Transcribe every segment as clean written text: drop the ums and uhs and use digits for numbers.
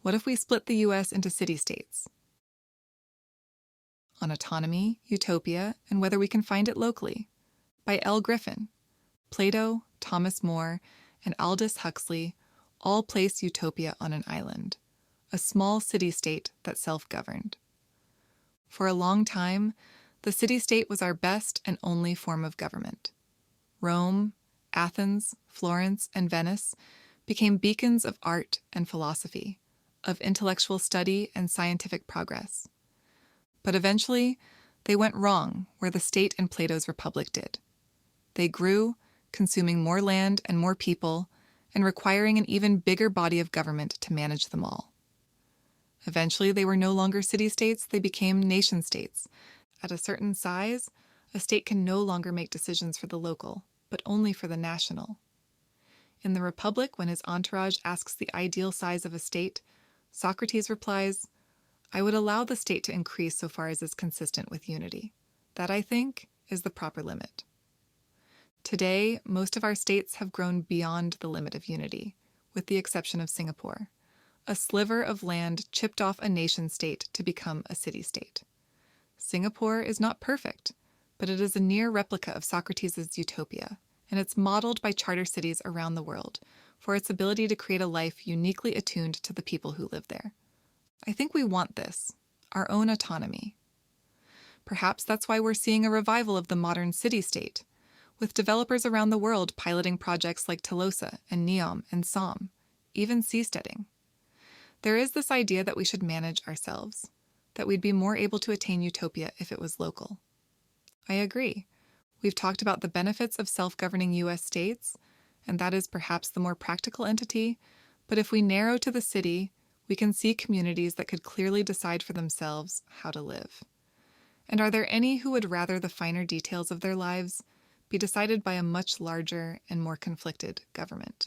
What if we split the US into city-states? On Autonomy, Utopia, and Whether We Can Find It Locally, by L. Griffin. Plato, Thomas More, and Aldous Huxley all place utopia on an island, a small city-state that self-governed. For a long time, the city-state was our best and only form of government. Rome, Athens, Florence, and Venice became beacons of art and philosophy, of intellectual study and scientific progress. But eventually, they went wrong where the state in Plato's Republic did. They grew, consuming more land and more people, and requiring an even bigger body of government to manage them all. Eventually, they were no longer city-states, they became nation-states. At a certain size, a state can no longer make decisions for the local, but only for the national. In the Republic, when his entourage asks the ideal size of a state, Socrates replies, "I would allow the state to increase so far as is consistent with unity. That, I think, is the proper limit." Today, most of our states have grown beyond the limit of unity, with the exception of Singapore, a sliver of land chipped off a nation-state to become a city-state. Singapore is not perfect, but it is a near replica of Socrates' utopia, and it's modeled by charter cities around the world for its ability to create a life uniquely attuned to the people who live there. I think we want this, our own autonomy. Perhaps that's why we're seeing a revival of the modern city-state, with developers around the world piloting projects like Telosa and Neom and Somme, even seasteading. There is this idea that we should manage ourselves, that we'd be more able to attain utopia if it was local. I agree. We've talked about the benefits of self-governing U.S. states, and that is perhaps the more practical entity, but if we narrow to the city, we can see communities that could clearly decide for themselves how to live. And are there any who would rather the finer details of their lives be decided by a much larger and more conflicted government?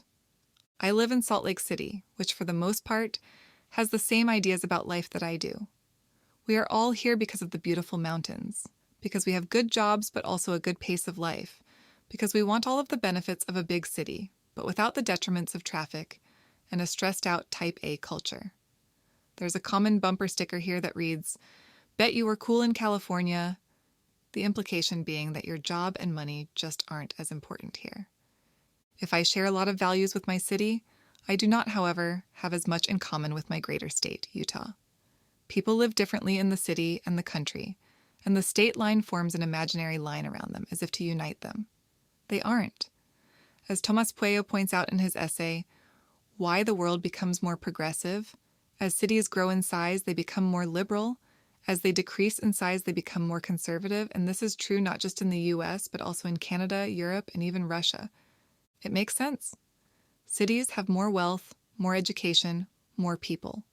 I live in Salt Lake City, which for the most part has the same ideas about life that I do. We are all here because of the beautiful mountains, because we have good jobs but also a good pace of life, because we want all of the benefits of a big city, but without the detriments of traffic and a stressed-out Type A culture. There's a common bumper sticker here that reads, "Bet you were cool in California," the implication being that your job and money just aren't as important here. If I share a lot of values with my city, I do not, however, have as much in common with my greater state, Utah. People live differently in the city and the country, and the state line forms an imaginary line around them as if to unite them. They aren't. As Tomás Puello points out in his essay, Why the World Becomes More Progressive, as cities grow in size, they become more liberal. As they decrease in size, they become more conservative, and this is true not just in the US, but also in Canada, Europe, and even Russia. It makes sense. Cities have more wealth, more education, more people.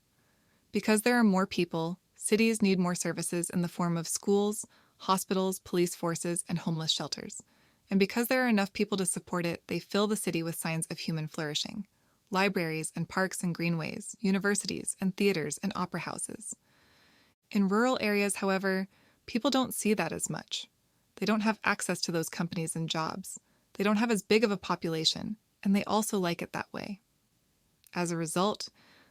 Because there are more people, cities need more services in the form of schools, hospitals, police forces, and homeless shelters. And because there are enough people to support it, they fill the city with signs of human flourishing. Libraries and parks and greenways, universities and theaters and opera houses. In rural areas, however, people don't see that as much. They don't have access to those companies and jobs. They don't have as big of a population, and they also like it that way. As a result,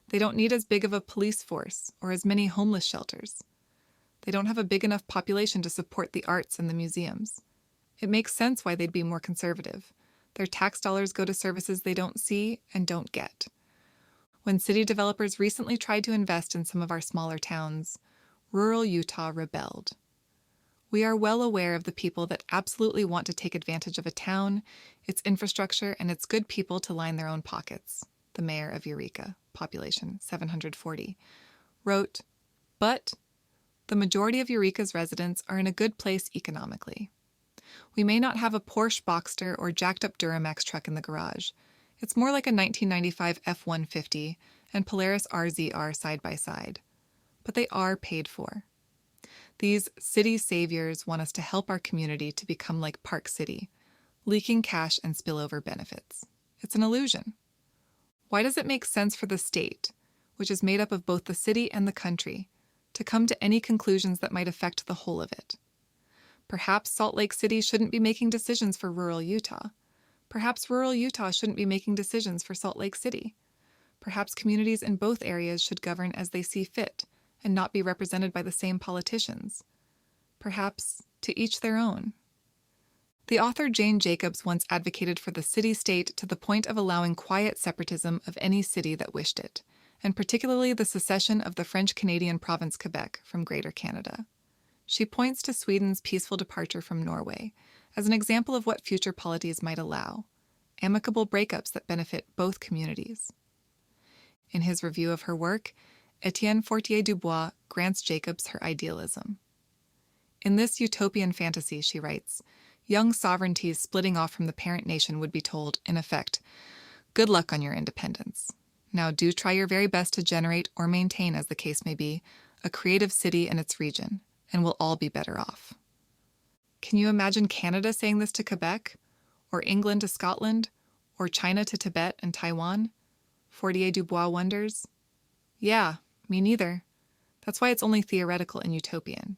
they don't need as big of a police force or as many homeless shelters. They don't have a big enough population to support the arts and the museums. It makes sense why they'd be more conservative. Their tax dollars go to services they don't see and don't get. When city developers recently tried to invest in some of our smaller towns, rural Utah rebelled. We are well aware of the people that absolutely want to take advantage of a town, its infrastructure, and its good people to line their own pockets, the mayor of Eureka, population 740, wrote, "But the majority of Eureka's residents are in a good place economically. We may not have a Porsche Boxster or jacked-up Duramax truck in the garage. It's more like a 1995 F-150 and Polaris RZR side by side. But they are paid for. These city saviors want us to help our community to become like Park City, leaking cash and spillover benefits. It's an illusion. Why does it make sense for the state, which is made up of both the city and the country, to come to any conclusions that might affect the whole of it? Perhaps Salt Lake City shouldn't be making decisions for rural Utah. Perhaps rural Utah shouldn't be making decisions for Salt Lake City. Perhaps communities in both areas should govern as they see fit and not be represented by the same politicians. Perhaps to each their own. The author Jane Jacobs once advocated for the city-state to the point of allowing quiet separatism of any city that wished it, and particularly the secession of the French-Canadian province Quebec from Greater Canada. She points to Sweden's peaceful departure from Norway as an example of what future polities might allow, amicable breakups that benefit both communities. In his review of her work, Etienne Fortier-Dubois grants Jacobs her idealism. In this utopian fantasy, she writes, young sovereignties splitting off from the parent nation would be told, in effect, good luck on your independence. Now do try your very best to generate or maintain, as the case may be, a creative city and its region, and we'll all be better off. Can you imagine Canada saying this to Quebec, or England to Scotland, or China to Tibet and Taiwan? Fortier-Dubois wonders. Yeah, me neither. That's why it's only theoretical and utopian.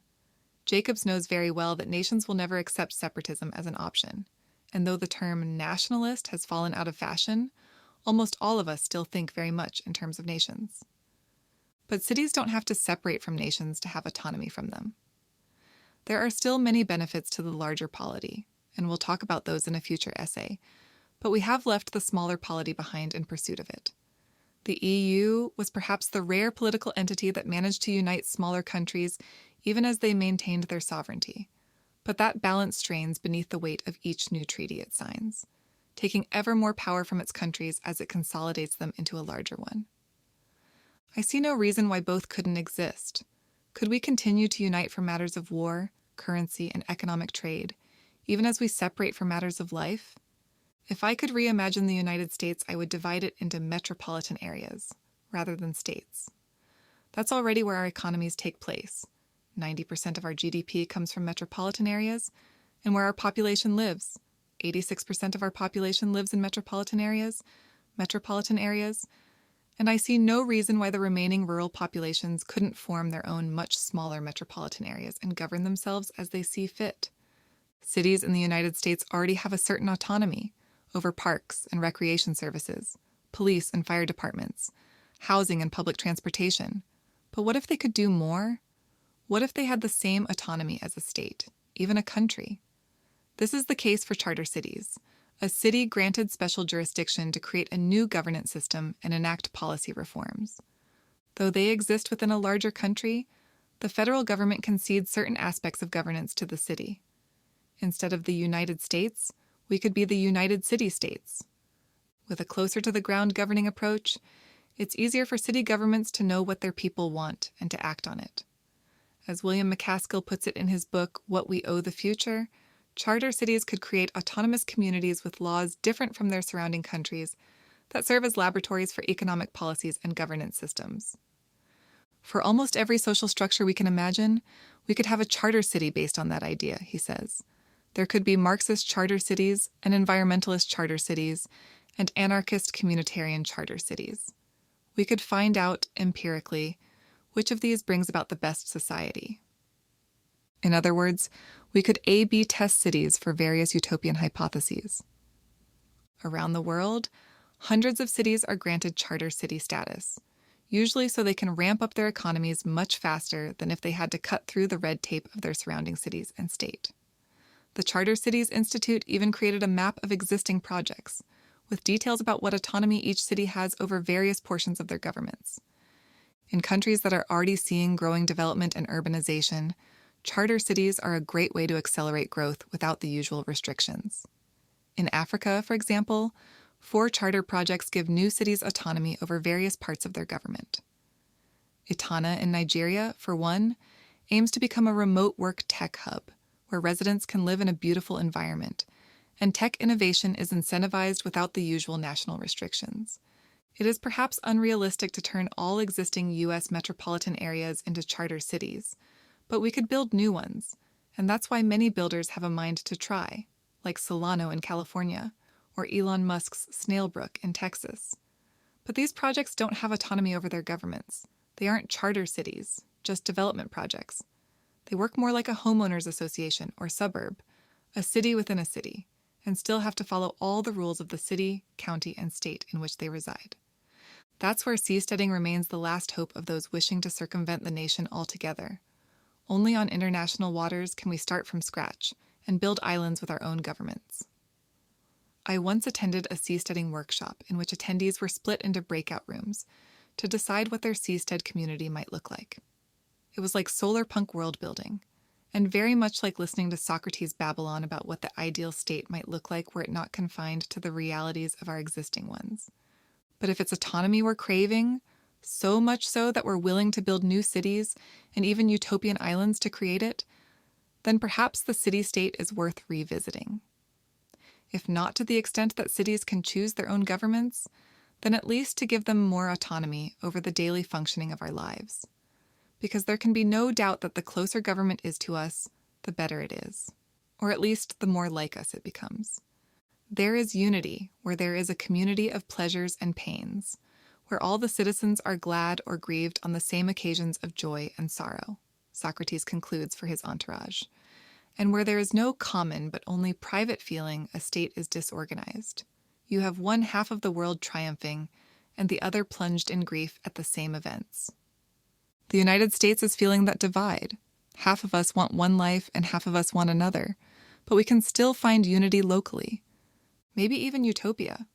Jacobs knows very well that nations will never accept separatism as an option, and though the term nationalist has fallen out of fashion, almost all of us still think very much in terms of nations. But cities don't have to separate from nations to have autonomy from them. There are still many benefits to the larger polity, and we'll talk about those in a future essay, but we have left the smaller polity behind in pursuit of it. The EU was perhaps the rare political entity that managed to unite smaller countries even as they maintained their sovereignty. But that balance strains beneath the weight of each new treaty it signs, taking ever more power from its countries as it consolidates them into a larger one. I see no reason why both couldn't exist. Could we continue to unite for matters of war, currency, and economic trade, even as we separate for matters of life? If I could reimagine the United States, I would divide it into metropolitan areas, rather than states. That's already where our economies take place. 90% of our GDP comes from metropolitan areas, and where our population lives. 86% of our population lives in metropolitan areas, and I see no reason why the remaining rural populations couldn't form their own much smaller metropolitan areas and govern themselves as they see fit. Cities in the United States already have a certain autonomy over parks and recreation services, police and fire departments, housing and public transportation. But what if they could do more? What if they had the same autonomy as a state, even a country? This is the case for charter cities, a city granted special jurisdiction to create a new governance system and enact policy reforms. Though they exist within a larger country, the federal government concedes certain aspects of governance to the city. Instead of the United States, we could be the United City-States. With a closer-to-the-ground governing approach, it's easier for city governments to know what their people want and to act on it. As William McCaskill puts it in his book, What We Owe the Future, charter cities could create autonomous communities with laws different from their surrounding countries that serve as laboratories for economic policies and governance systems. For almost every social structure we can imagine, we could have a charter city based on that idea, he says. There could be Marxist charter cities and environmentalist charter cities and anarchist communitarian charter cities. We could find out, empirically, which of these brings about the best society. In other words, we could A/B test cities for various utopian hypotheses. Around the world, hundreds of cities are granted charter city status, usually so they can ramp up their economies much faster than if they had to cut through the red tape of their surrounding cities and state. The Charter Cities Institute even created a map of existing projects, with details about what autonomy each city has over various portions of their governments. In countries that are already seeing growing development and urbanization, charter cities are a great way to accelerate growth without the usual restrictions. In Africa, for example, 4 charter projects give new cities autonomy over various parts of their government. Itana in Nigeria, for one, aims to become a remote work tech hub, where residents can live in a beautiful environment, and tech innovation is incentivized without the usual national restrictions. It is perhaps unrealistic to turn all existing U.S. metropolitan areas into charter cities, but we could build new ones, and that's why many builders have a mind to try, like Solano in California, or Elon Musk's Snailbrook in Texas. But these projects don't have autonomy over their governments. They aren't charter cities, just development projects. They work more like a homeowners association or suburb, a city within a city, and still have to follow all the rules of the city, county, and state in which they reside. That's where seasteading remains the last hope of those wishing to circumvent the nation altogether. Only on international waters can we start from scratch and build islands with our own governments. I once attended a seasteading workshop in which attendees were split into breakout rooms to decide what their seastead community might look like. It was like solar punk world building, and very much like listening to Socrates babble on about what the ideal state might look like were it not confined to the realities of our existing ones. But if it's autonomy we're craving, so much so that we're willing to build new cities and even utopian islands to create it, then perhaps the city-state is worth revisiting. If not to the extent that cities can choose their own governments, then at least to give them more autonomy over the daily functioning of our lives. Because there can be no doubt that the closer government is to us, the better it is, or at least the more like us it becomes. There is unity where there is a community of pleasures and pains, where all the citizens are glad or grieved on the same occasions of joy and sorrow, Socrates concludes for his entourage, and where there is no common but only private feeling a state is disorganized. You have one half of the world triumphing and the other plunged in grief at the same events. The United States is feeling that divide. Half of us want one life and half of us want another, but we can still find unity locally. Maybe even utopia.